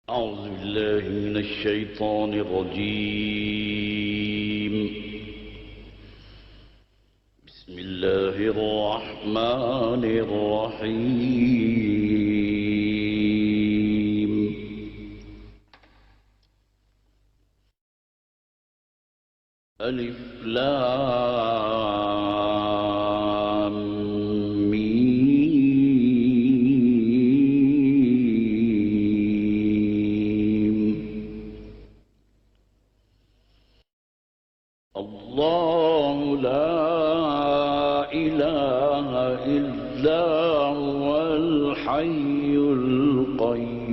أعوذ بالله من الشيطان الرجيم. بسم الله الرحمن الرحيم. ألف لام ميم. الله لا إله إلا هو الحي القيوم.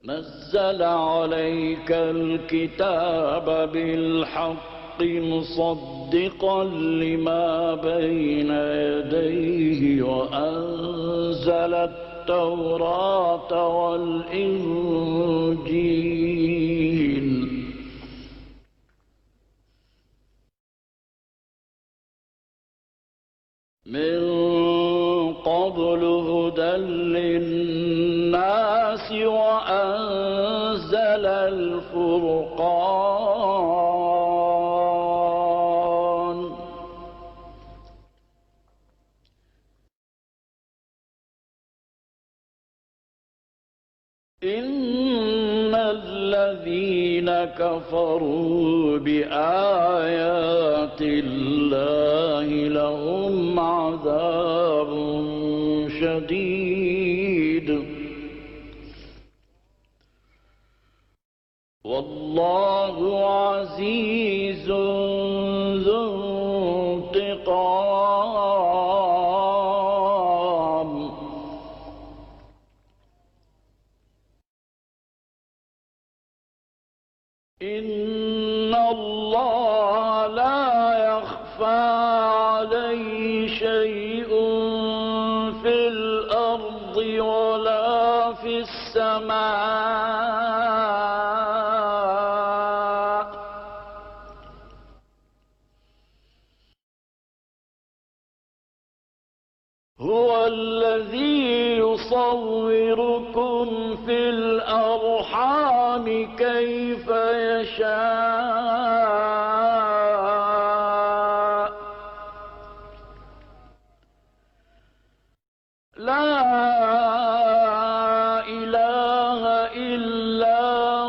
نزل عليك الكتاب بالحق مصدقا لما بين يديه وأنزل التوراة والإنجيل من قبل هدى للناس وأنزل الفرقان. إن الذين كفروا بآيات الله لهم عذاب شديد والله عزيز ذو انتقام. إن الله لا يخفى عليه شيء في الأرض ولا في السماء. هو الذي يصوركم في الأرحام كيف يشاء. لا إله إلا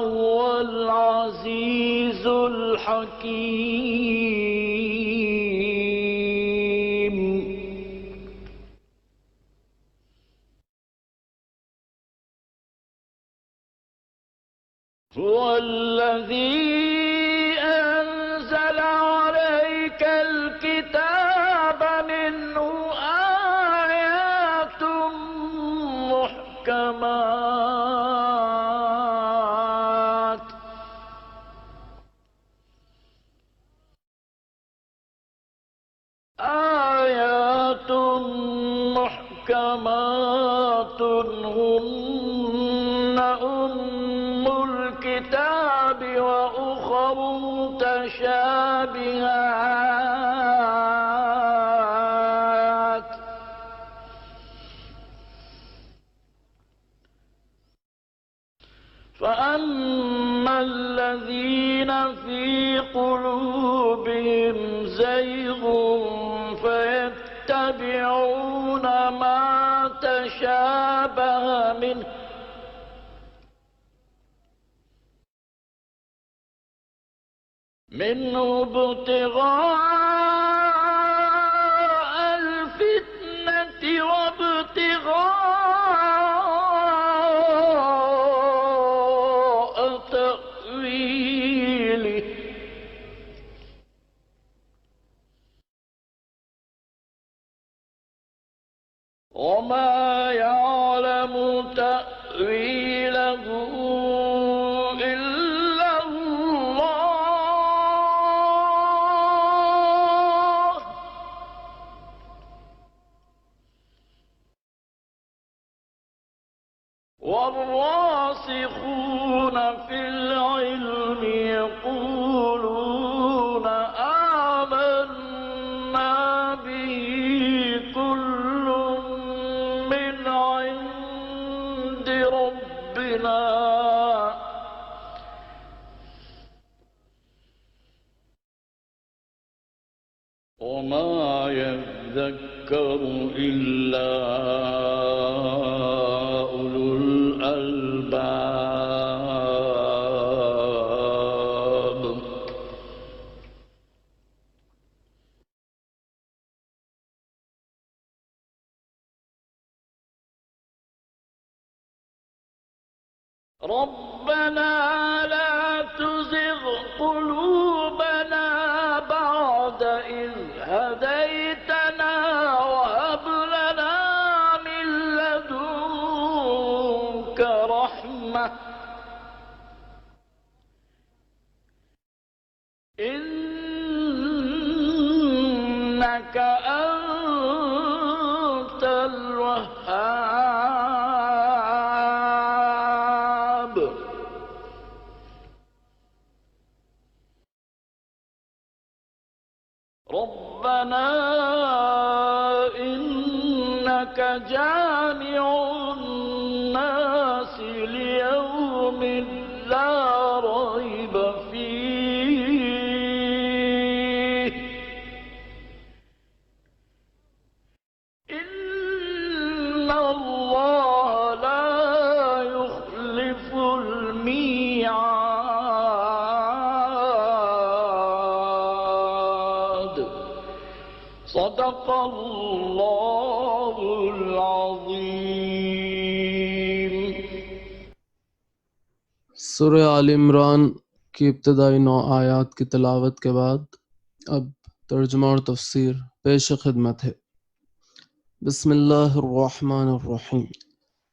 هو العزيز الحكيم. هو الذي أنزل عليك الكتاب منه آيات محكمات هن أم الكتاب وأخر متشابهات. فأما الذين في قلوبهم زيغ فيتبعون ما تشابه منه ابتغاء الفتنة وابتغاء تأويله. وما يعلم تأويله إلا الله. والراسخون في العلم يقولون وما يذكر إلا أولو الألباب. ربنا لا تزغ قلوبنا بعد إذ هديتنا وهب لنا من لدنك رحمة إنك أنت الوهاب. ربنا إنك جامع الناس ليوم لا ريب فيه إن الله لا يخلف الميعاد. صدق الله العظيم. سورہ آل عمران کی ابتدائی 9 آیات کی تلاوت کے بعد اب ترجمہ اور تفسیر پیش خدمت ہے۔ بسم اللہ الرحمن الرحیم۔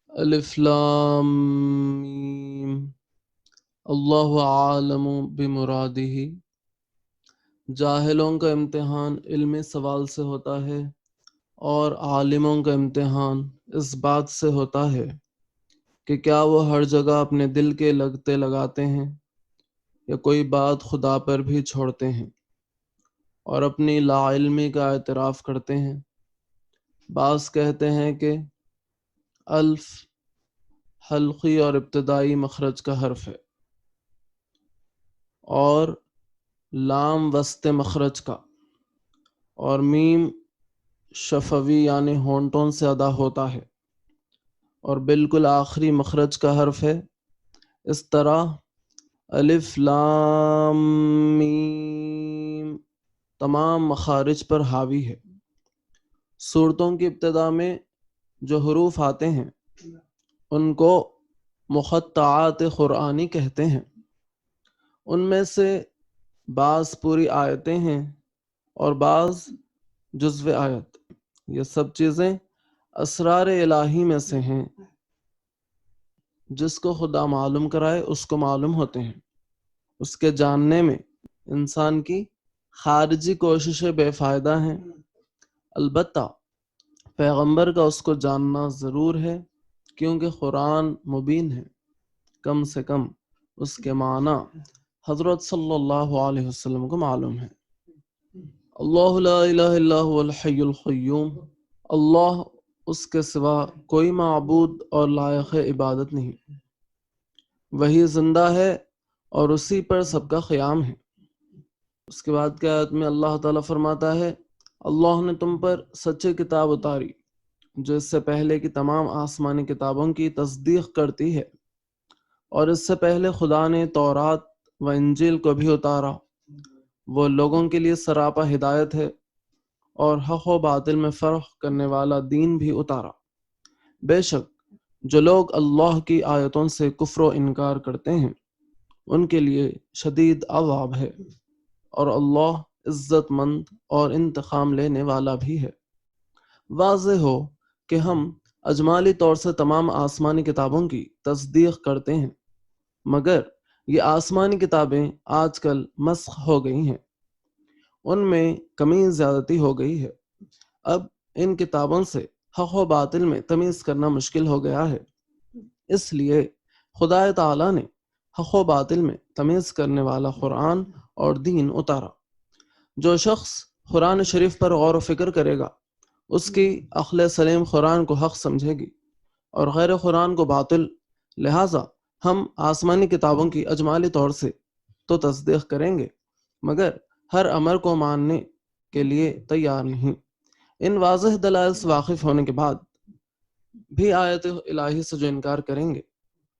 الف لام میم۔ اللہ عالم بمرادہ۔ جاہلوں کا امتحان علمی سوال سے ہوتا ہے اور عالموں کا امتحان اس بات سے ہوتا ہے کہ کیا وہ ہر جگہ اپنے دل کے لگتے لگاتے ہیں یا کوئی بات خدا پر بھی چھوڑتے ہیں اور اپنی لا علمی کا اعتراف کرتے ہیں۔ بعض کہتے ہیں کہ الف حلقی اور ابتدائی مخرج کا حرف ہے اور لام وسط مخرج کا، اور میم شفوی یعنی ہونٹوں سے ادا ہوتا ہے اور بالکل آخری مخرج کا حرف ہے۔ اس طرح الف لام میم تمام مخارج پر حاوی ہے۔ صورتوں کی ابتدا میں جو حروف آتے ہیں ان کو مقطعات قرآنی کہتے ہیں۔ ان میں سے بعض پوری آیتیں ہیں اور بعض جزو آیت۔ یہ سب چیزیں اسرار الہی میں سے ہیں، جس کو خدا معلوم کرائے اس کو معلوم ہوتے ہیں۔ اس کے جاننے میں انسان کی خارجی کوششیں بے فائدہ ہیں، البتہ پیغمبر کا اس کو جاننا ضرور ہے، کیونکہ قرآن مبین ہے۔ کم سے کم اس کے معنی حضرت صلی اللہ علیہ وسلم کو معلوم ہے۔ اللہ لا الہ الا هو الحی القیوم۔ اللہ اس کے سوا کوئی معبود اور لائق عبادت نہیں، وہی زندہ ہے اور اسی پر سب کا قیام ہے۔ اس کے بعد کی آیت میں اللہ تعالیٰ فرماتا ہے اللہ نے تم پر سچی کتاب اتاری جو اس سے پہلے کی تمام آسمانی کتابوں کی تصدیق کرتی ہے، اور اس سے پہلے خدا نے تورات و انجیل کو بھی اتارا، وہ لوگوں کے لیے سراپا ہدایت ہے اور حق و باطل میں فرق کرنے والا دین بھی اتارا۔ بے شک جو لوگ اللہ کی آیتوں سے کفر و انکار کرتے ہیں ان کے لیے شدید عذاب ہے، اور اللہ عزت مند اور انتقام لینے والا بھی ہے۔ واضح ہو کہ ہم اجمالی طور سے تمام آسمانی کتابوں کی تصدیق کرتے ہیں، مگر یہ آسمانی کتابیں آج کل مسخ ہو گئی ہیں، ان میں کمی زیادتی ہو گئی ہے۔ اب ان کتابوں سے حق و باطل میں تمیز کرنا مشکل ہو گیا ہے، اس لیے خدا تعالیٰ نے حق و باطل میں تمیز کرنے والا قرآن اور دین اتارا۔ جو شخص قرآن شریف پر غور و فکر کرے گا اس کی عقل سلیم قرآن کو حق سمجھے گی اور غیر قرآن کو باطل۔ لہٰذا ہم آسمانی کتابوں کی اجمالی طور سے تو تصدیق کریں گے، مگر ہر امر کو ماننے کے لیے تیار نہیں۔ ان واضح دلائل سے واقف ہونے کے بعد بھی آیت الہی سے جو انکار کریں گے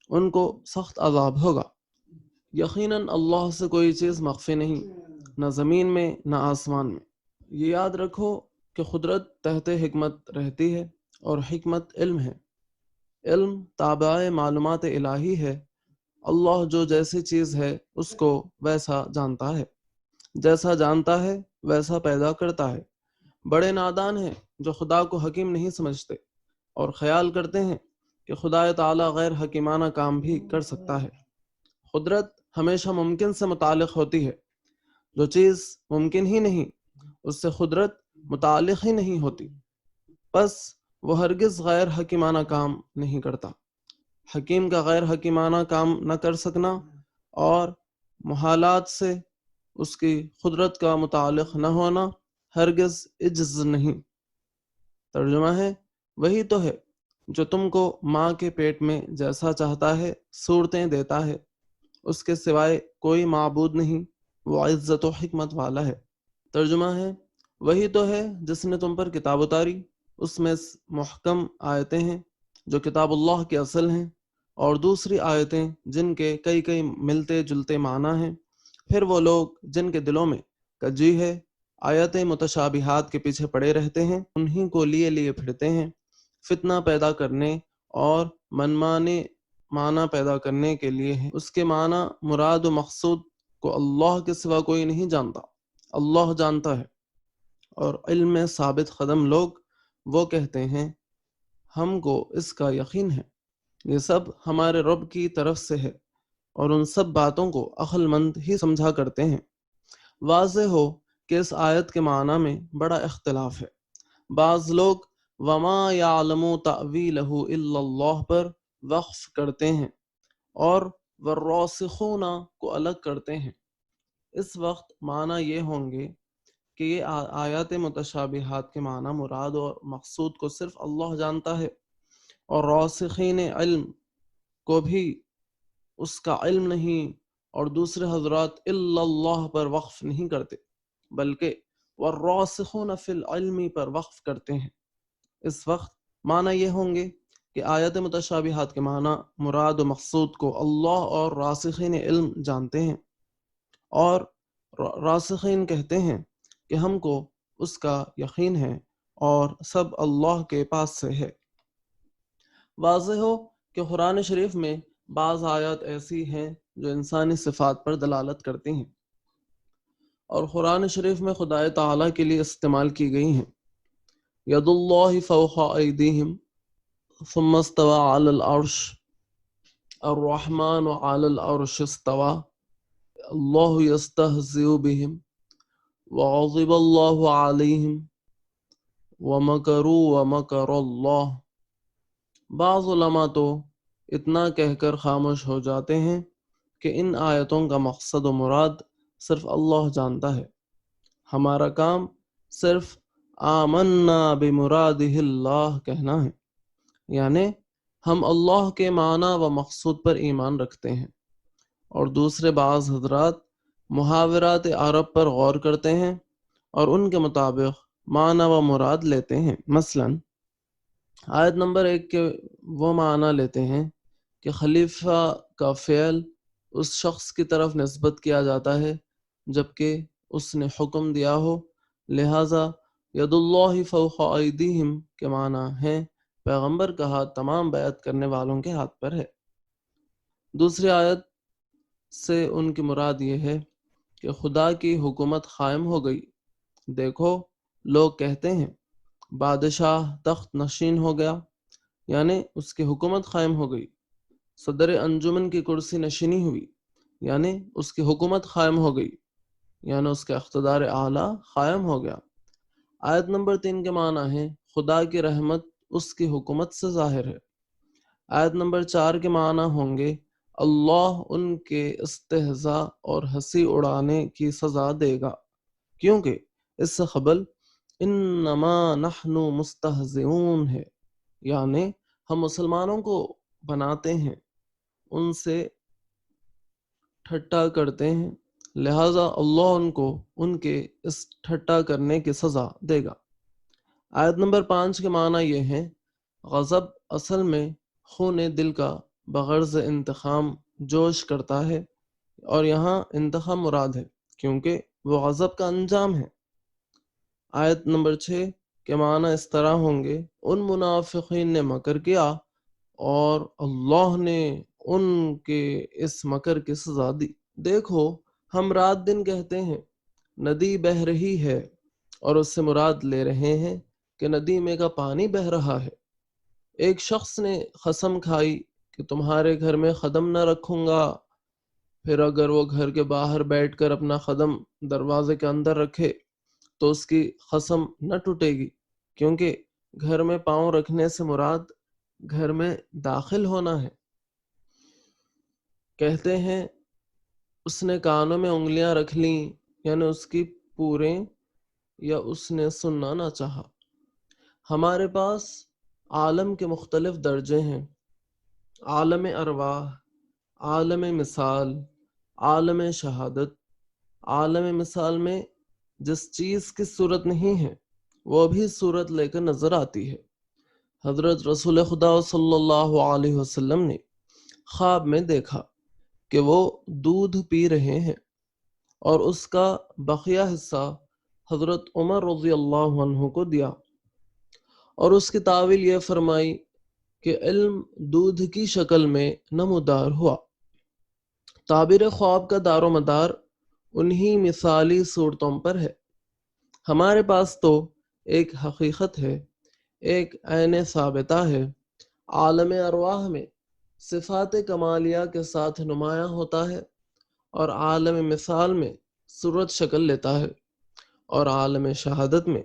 ان کو سخت عذاب ہوگا۔ یقیناً اللہ سے کوئی چیز مخفی نہیں، نہ زمین میں نہ آسمان میں۔ یہ یاد رکھو کہ قدرت تحت حکمت رہتی ہے اور حکمت علم ہے۔ علم تابع معلومات الہی ہے۔ اللہ جو جیسی چیز ہے اس کو ویسا جانتا ہے، جیسا جانتا ہے ویسا پیدا کرتا ہے۔ بڑے نادان ہیں جو خدا کو حکیم نہیں سمجھتے اور خیال کرتے ہیں کہ خدا تعالی غیر حکیمانہ کام بھی کر سکتا ہے۔ قدرت ہمیشہ ممکن سے متعلق ہوتی ہے۔ جو چیز ممکن ہی نہیں اس سے قدرت متعلق ہی نہیں ہوتی، پس وہ ہرگز غیر حکیمانہ کام نہیں کرتا۔ حکیم کا غیر حکیمانہ کام نہ کر سکنا اور محالات سے اس کی قدرت کا متعلق نہ ہونا ہرگز عجز نہیں۔ ترجمہ ہے، وہی تو ہے جو تم کو ماں کے پیٹ میں جیسا چاہتا ہے صورتیں دیتا ہے، اس کے سوائے کوئی معبود نہیں، وہ عزت و حکمت والا ہے۔ ترجمہ ہے، وہی تو ہے جس نے تم پر کتاب اتاری، اس میں محکم آیتیں ہیں جو کتاب اللہ کے اصل ہیں، اور دوسری آیتیں جن کے کئی ملتے جلتے معنی ہیں۔ پھر وہ لوگ جن کے دلوں میں کجی ہے آیت متشابہات کے پیچھے پڑے رہتے ہیں، انہی کو لیے پھرتے ہیں فتنہ پیدا کرنے اور منمانے معنی پیدا کرنے کے لیے ہے۔ اس کے معنی مراد و مقصود کو اللہ کے سوا کوئی نہیں جانتا، اللہ جانتا ہے۔ اور علم میں ثابت قدم لوگ وہ کہتے ہیں ہم کو اس کا یقین ہے، یہ سب ہمارے رب کی طرف سے ہے، اور ان سب باتوں کو عقل مند ہی سمجھا کرتے ہیں۔ واضح ہو کہ اس آیت کے معنی میں بڑا اختلاف ہے۔ بعض لوگ وما یعلم تأویلہ الا اللہ پر وقف کرتے ہیں اور والراسخون کو الگ کرتے ہیں۔ اس وقت معنی یہ ہوں گے کہ یہ آیات متشابہات کے معنی مراد اور مقصود کو صرف اللہ جانتا ہے، اور راسخین علم کو بھی اس کا علم نہیں، اور دوسرے حضرات الا اللہ پر وقف نہیں کرتے بلکہ والراسخون فی العلم پر وقف کرتے ہیں۔ اس وقت معنی یہ ہوں گے کہ آیات متشابہات کے معنی مراد و مقصود کو اللہ اور راسخین علم جانتے ہیں، اور راسخین کہتے ہیں کہ ہم کو اس کا یقین ہے اور سب اللہ کے پاس سے ہے۔ واضح ہو کہ قرآن شریف میں بعض آیات ایسی ہیں جو انسانی صفات پر دلالت کرتی ہیں اور قرآن شریف میں خدا تعالیٰ کے لیے استعمال کی گئی ہیں۔ ید اللہ فوق ایدیہم ثم استوى علی العرش الرحمن علی العرش استوى اللہ یستہزئ بہم وغضب اللہ علیہم ومکروا ومکر اللہ۔ بعض علماء تو اتنا کہہ کر خاموش ہو جاتے ہیں کہ ان آیتوں کا مقصد و مراد صرف اللہ جانتا ہے، ہمارا کام صرف آمنا بمرادہ اللہ کہنا ہے، یعنی ہم اللہ کے معنی و مقصود پر ایمان رکھتے ہیں۔ اور دوسرے بعض حضرات محاورات عرب پر غور کرتے ہیں اور ان کے مطابق معنی و مراد لیتے ہیں۔ مثلا آیت نمبر 1 کے وہ معنی لیتے ہیں کہ خلیفہ کا فعل اس شخص کی طرف نسبت کیا جاتا ہے جبکہ اس نے حکم دیا ہو، لہٰذا ید اللہ فوق ایدیہم کے معنی ہیں پیغمبر کا ہاتھ تمام بیعت کرنے والوں کے ہاتھ پر ہے۔ دوسری آیت سے ان کی مراد یہ ہے کہ خدا کی حکومت قائم ہو گئی۔ دیکھو لوگ کہتے ہیں بادشاہ تخت نشین ہو گیا، یعنی اس کی حکومت قائم ہو گئی۔ صدر انجمن کی کرسی نشینی ہوئی، یعنی اس کی حکومت قائم ہو گئی، یعنی اس کا اقتدار اعلیٰ قائم ہو گیا۔ آیت نمبر 3 کے معنی ہے خدا کی رحمت اس کی حکومت سے ظاہر ہے۔ آیت نمبر 4 کے معنی ہوں گے اللہ ان کے استہزاء اور ہنسی اڑانے کی سزا دے گا، کیونکہ اس سے قبل انما نحن مستہزئون ہے، یعنی ہم مسلمانوں کو بناتے ہیں، ان سے ٹھٹا کرتے ہیں لہٰذا اللہ ان کو ان کے اس ٹھٹا کرنے کی سزا دے گا۔ آیت نمبر 5 کے معنی یہ ہیں، غضب اصل میں خون دل کا بغرض انتقام جوش کرتا ہے، اور یہاں انتقام مراد ہے کیونکہ وہ غضب کا انجام ہے۔ آیت نمبر 6 کے معنی اس طرح ہوں گے، ان منافقین نے مکر کیا اور اللہ نے ان کے اس مکر کی سزا دی۔ دیکھو، ہم رات دن کہتے ہیں ندی بہہ رہی ہے، اور اس سے مراد لے رہے ہیں کہ ندی میں کا پانی بہہ رہا ہے۔ ایک شخص نے قسم کھائی کہ تمہارے گھر میں قدم نہ رکھوں گا، پھر اگر وہ گھر کے باہر بیٹھ کر اپنا قدم دروازے کے اندر رکھے تو اس کی قسم نہ ٹوٹے گی، کیونکہ گھر میں پاؤں رکھنے سے مراد گھر میں داخل ہونا ہے۔ کہتے ہیں اس نے کانوں میں انگلیاں رکھ لیں، یعنی اس کی پورے یا اس نے سننا نہ چاہا۔ ہمارے پاس عالم کے مختلف درجے ہیں، عالم ارواح، عالم مثال، عالم شہادت۔ عالم مثال میں جس چیز کی صورت نہیں ہے وہ بھی صورت لے کر نظر آتی ہے۔ حضرت رسول خدا صلی اللہ علیہ وسلم نے خواب میں دیکھا کہ وہ دودھ پی رہے ہیں، اور اس کا بقیہ حصہ حضرت عمر رضی اللہ عنہ کو دیا، اور اس کی تعویل یہ فرمائی کہ علم دودھ کی شکل میں نمودار ہوا۔ تعبیر خواب کا دار و مدار انہی مثالی صورتوں پر ہے۔ ہمارے پاس تو ایک حقیقت ہے، ایک عین ثابتہ ہے۔ عالم ارواح میں صفات کمالیہ کے ساتھ نمایاں ہوتا ہے، اور عالم مثال میں صورت شکل لیتا ہے، اور عالم شہادت میں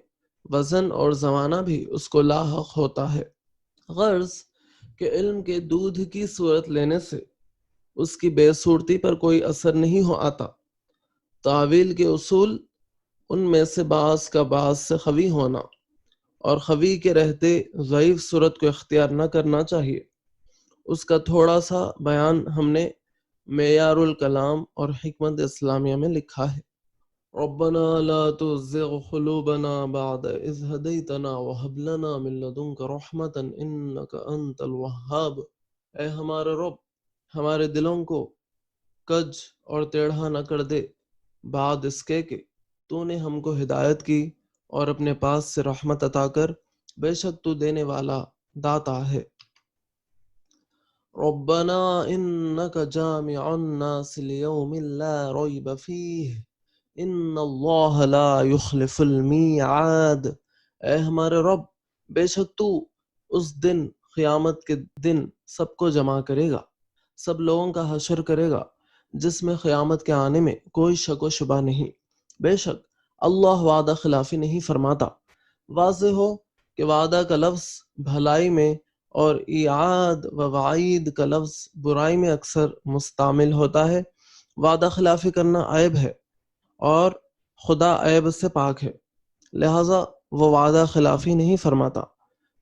وزن اور زمانہ بھی اس کو لاحق ہوتا ہے۔ غرض کہ علم کے دودھ کی صورت لینے سے اس کی بے صورتی پر کوئی اثر نہیں ہو آتا۔ تعویل کے اصول ان میں سے بعض کا بعض سے قوی ہونا، اور قوی کے رہتے ضعیف صورت کو اختیار نہ کرنا چاہیے۔ اس کا تھوڑا سا بیان ہم نے معیار الکلام اور حکمت اسلامیہ میں لکھا ہے۔ ربنا لا تزغ قلوبنا بعد اذ هديتنا وهب لنا من لدنك رحمة انك انت الوهاب۔ اے ہمارے رب، ہمارے دلوں کو کج اور ٹیڑھا نہ کر دے بعد اس کے کہ تو نے ہم کو ہدایت کی، اور اپنے پاس سے رحمت عطا کر، بے شک تو دینے والا داتا ہے۔ ربنا انك جامع الناس ليوم لا ريب فيه ان اللہ لا يخلف المیعاد۔ اے ہمارے رب، بے شک تو اس دن، قیامت کے دن، سب کو جمع کرے گا، سب لوگوں کا حشر کرے گا، جس میں قیامت کے آنے میں کوئی شک و شبہ نہیں۔ بے شک اللہ وعدہ خلافی نہیں فرماتا۔ واضح ہو کہ وعدہ کا لفظ بھلائی میں اور ایعاد و وعید کا لفظ برائی میں اکثر مستعمل ہوتا ہے۔ وعدہ خلافی کرنا عیب ہے، اور خدا عیب سے پاک ہے، لہٰذا وہ وعدہ خلافی نہیں فرماتا۔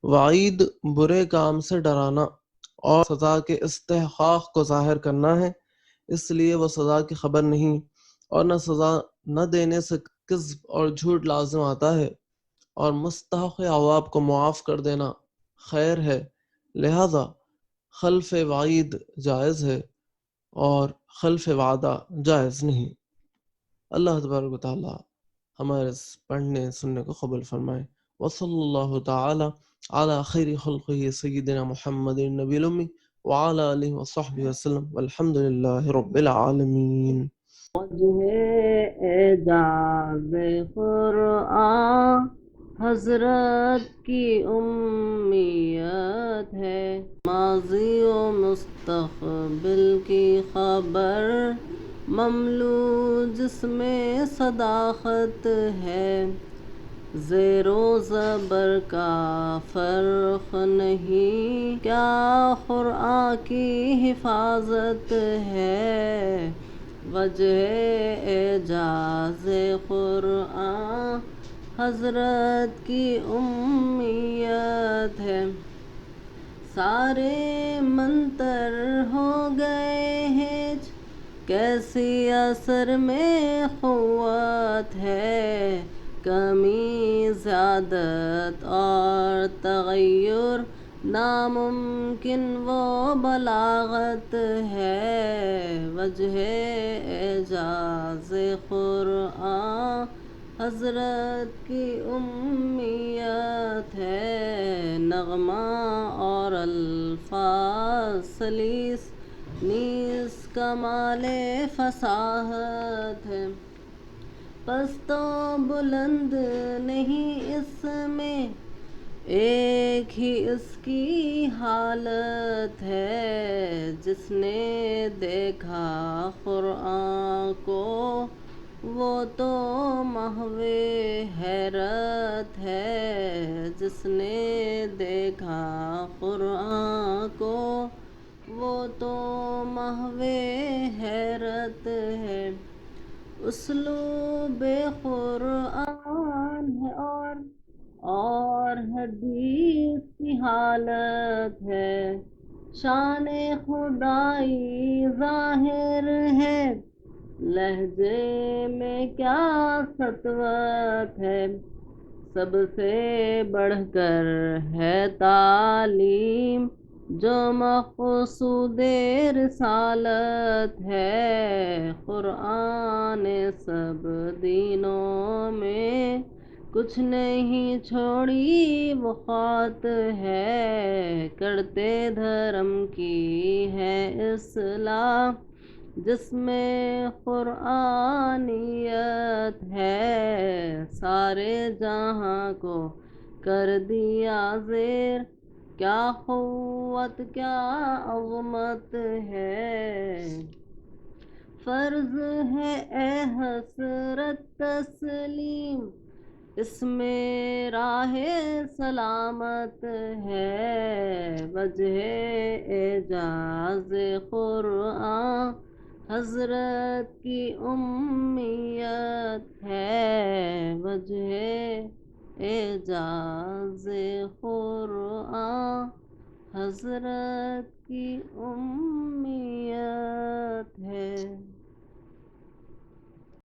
وعید برے کام سے ڈرانا اور سزا کے استحقاق کو ظاہر کرنا ہے، اس لیے وہ سزا کی خبر نہیں، اور نہ سزا نہ دینے سے کذب اور جھوٹ لازم آتا ہے، اور مستحق عواب کو معاف کر دینا خیر ہے، لہٰذا خلف وعید جائز ہے اور خلف وعدہ جائز نہیں۔ اللہ تبارک و تعالی ہمارے اس پڑھنے سننے کو قبول فرمائے۔ وصلی اللہ تعالی علی خیر خلقہ سیدنا محمد النبی الامی وعلی آلہ وصحبہ وسلم والحمد للہ رب العالمین۔ وجہ اعجاز قرآن حضرت کی امیت ہے، ماضی و مستقبل کی خبر مملو جس میں صداقت ہے، زیر و زبر کا فرق نہیں، کیا قرآن کی حفاظت ہے۔ وجہ اعجاز قرآن حضرت کی امیت ہے، سارے منتر ہو گئے ہیں کیسی اثر میں قوت ہے، کمی زیادت اور تغیر ناممکن وہ بلاغت ہے، وجہ اعجاز قرآن حضرت کی امیت ہے، نغمہ اور الفاظ سلیس نیز کمال فصاحت ہے، پست و بلند نہیں اس میں، ایک ہی اس کی حالت ہے، جس نے دیکھا قرآن کو وہ تو محو حیرت ہے، جس نے دیکھا قرآن کو وہ تو محو حیرت ہے، اسلوب قرآن ہے اور حدیث کی حالت ہے، شان خدائی ظاہر ہے، لہجے میں کیا سطوت ہے، سب سے بڑھ کر ہے تعلیم جو مقصود رسالت ہے، قرآن سب دینوں میں کچھ نہیں چھوڑی وہ خط ہے، کرتے دھرم کی ہے اصلاح جس میں قرآنیت ہے، سارے جہاں کو کر دیا زیر، کیا قوت کیا عظمت ہے، فرض ہے اے حسرت تسلیم، اس میں راہ سلامت ہے، وجہ اعجاز قرآن حضرت کی امیت ہے، وجہ اعجاز قرآن حضرت کی امیت ہے۔